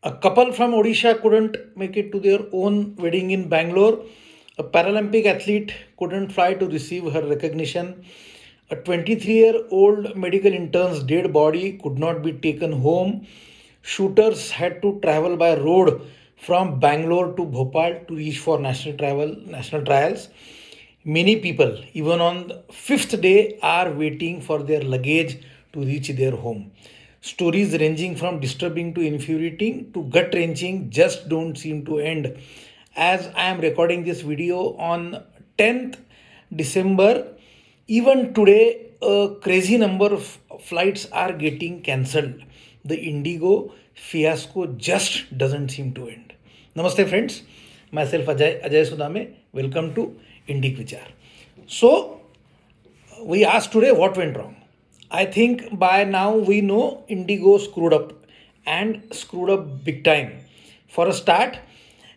A couple from Odisha couldn't make it to their own wedding in Bangalore. A Paralympic athlete couldn't fly to receive her recognition. A 23-year-old medical intern's dead body could not be taken home. Shooters had to travel by road from Bangalore to Bhopal to reach for national trials. Many people, even on the fifth day, are waiting for their luggage to reach their home. Stories ranging from disturbing to infuriating to gut wrenching just don't seem to end. As I am recording this video on 10th December, even today, a crazy number of flights are getting cancelled. The Indigo fiasco just doesn't seem to end. Namaste, friends. Myself Ajay Sudame. Welcome to Indic Vichar. So, we asked today what went wrong. I think by now we know Indigo screwed up and screwed up big time. For a start,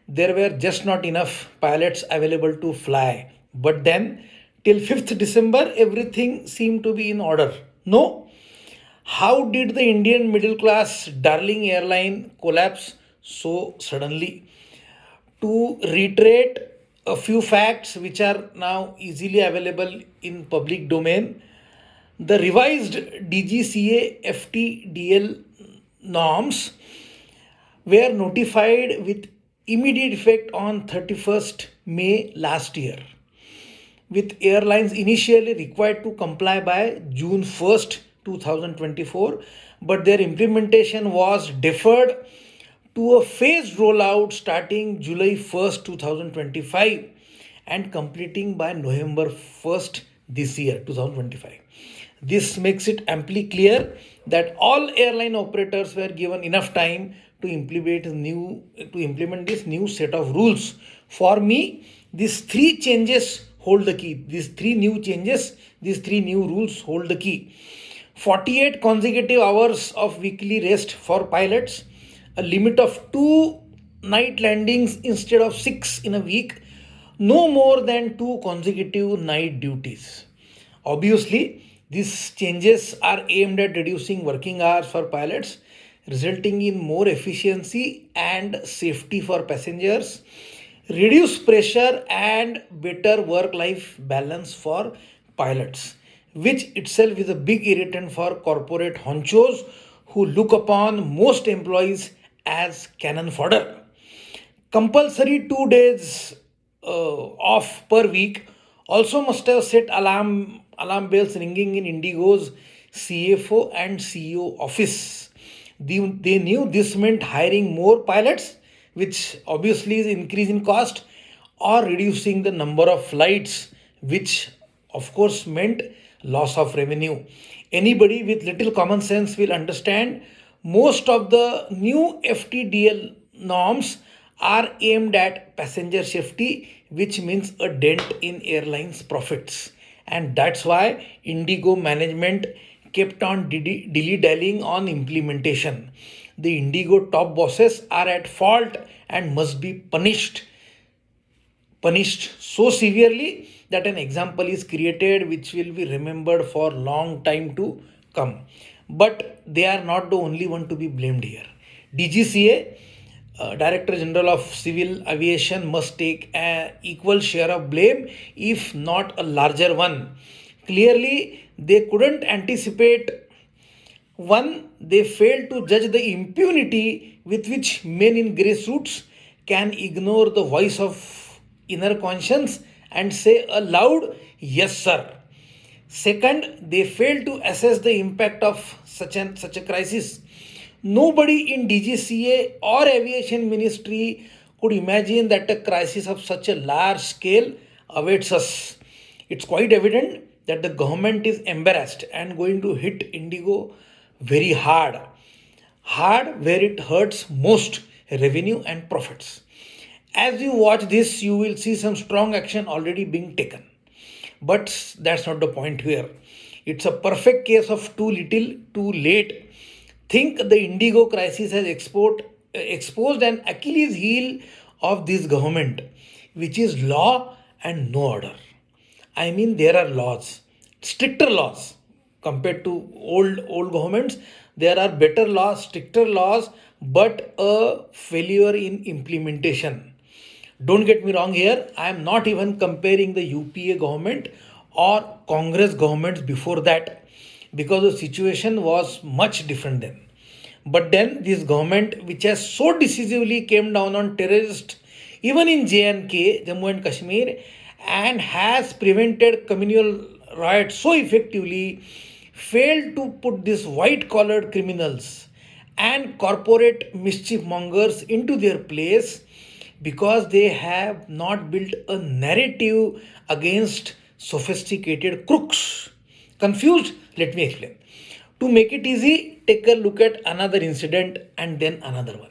there were just not enough pilots available to fly. But then, till 5th December, everything seemed to be in order. No? How did the Indian middle class darling airline collapse so suddenly? To reiterate a few facts which are now easily available in public domain, the revised DGCA FTDL norms were notified with immediate effect on 31st May last year, with airlines initially required to comply by June 1st, 2024, but their implementation was deferred to a phased rollout starting July 1st, 2025 and completing by November 1st this year, 2025. This makes it amply clear that all airline operators were given enough time to implement this new set of rules. For me, these three changes hold the key. These three new rules hold the key. 48 consecutive hours of weekly rest for pilots, a limit of 2 night landings instead of 6 in a week, no more than 2 consecutive night duties. Obviously, these changes are aimed at reducing working hours for pilots, resulting in more efficiency and safety for passengers, reduce pressure, and better work life balance for pilots, which itself is a big irritant for corporate honchos who look upon most employees as cannon fodder. Compulsory 2 days off per week also must have set alarm bells ringing in Indigo's CFO and CEO office. They knew this meant hiring more pilots, which obviously is increase in cost, or reducing the number of flights, which of course meant loss of revenue. Anybody with little common sense will understand most of the new FTDL norms are aimed at passenger safety, which means a dent in airlines' profits. And that's why Indigo management kept on dilly-dallying on implementation. The Indigo top bosses are at fault and must be punished so severely that an example is created which will be remembered for long time to come. But they are not the only one to be blamed here. DGCA, Director General of Civil Aviation, must take an equal share of blame, if not a larger one. Clearly, they couldn't anticipate. One, they failed to judge the impunity with which men in grey suits can ignore the voice of inner conscience and say a loud yes, sir. Second, they failed to assess the impact of such a crisis. Nobody in DGCA or Aviation Ministry could imagine that a crisis of such a large scale awaits us. It's quite evident that the government is embarrassed and going to hit Indigo very hard where it hurts most, revenue and profits. As you watch this, you will see some strong action already being taken. But that's not the point here. It's a perfect case of too little, too late. Think the Indigo crisis has exposed an Achilles heel of this government, which is law and no order. I mean, there are laws, stricter laws compared to old governments. There are better laws, stricter laws but a failure in implementation. Don't get me wrong here, I am not even comparing the UPA government or Congress governments before that, because the situation was much different then. But then this government, which has so decisively came down on terrorists, even in J&K, Jammu and Kashmir, and has prevented communal riots so effectively, failed to put these white-collared criminals and corporate mischief mongers into their place, because they have not built a narrative against sophisticated crooks. Confused? Let me explain. To make it easy, take a look at another incident and then another one.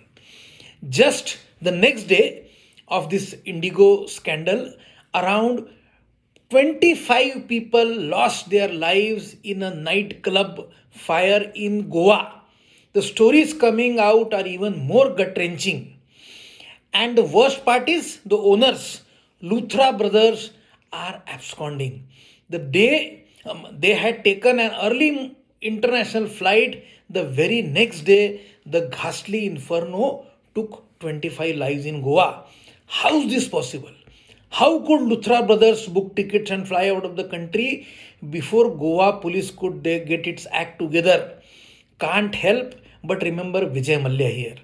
Just the next day of this Indigo scandal, around 25 people lost their lives in a nightclub fire in Goa. The stories coming out are even more gut wrenching. And the worst part is the owners, Luthra brothers, are absconding. The day they had taken an early international flight, the very next day, the ghastly inferno took 25 lives in Goa. How is this possible? How could Luthra brothers book tickets and fly out of the country before Goa police could get its act together? Can't help but remember Vijay Mallya here,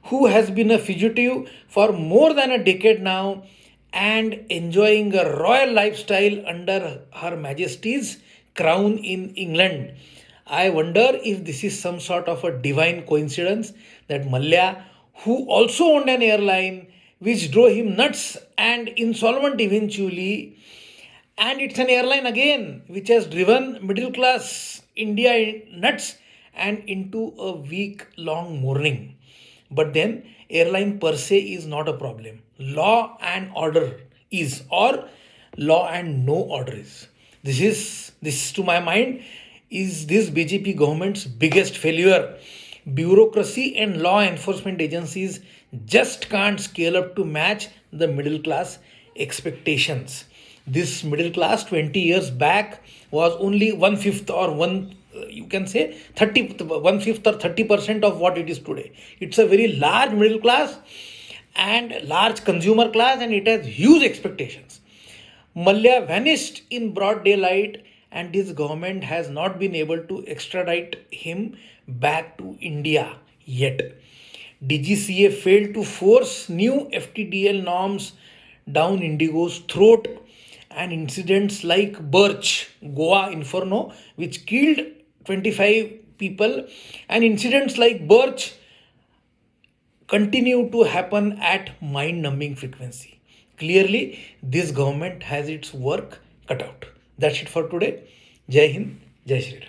who has been a fugitive for more than a decade now and enjoying a royal lifestyle under Her Majesty's crown in England. I wonder if this is some sort of a divine coincidence that Mallya, who also owned an airline which drove him nuts and insolvent eventually, and it's an airline again which has driven middle class India nuts and into a week long mourning. But then, airline per se is not a problem. Law and order is, or law and no order is. This to my mind is this BJP government's biggest failure. Bureaucracy and law enforcement agencies just can't scale up to match the middle class expectations. This middle class 20 years back was only one fifth or one, you can say 30, one fifth or 30% of what it is today. It's a very large middle class and large consumer class, and it has huge expectations. Mallya vanished in broad daylight, and his government has not been able to extradite him back to India yet. DGCA failed to force new FTDL norms down Indigo's throat, and incidents like Birch, Goa Inferno, which killed 25 people, and incidents like Birch continue to happen at mind numbing frequency. Clearly, this government has its work cut out. That's it for today. Jai Hind, Jai Shri Ram.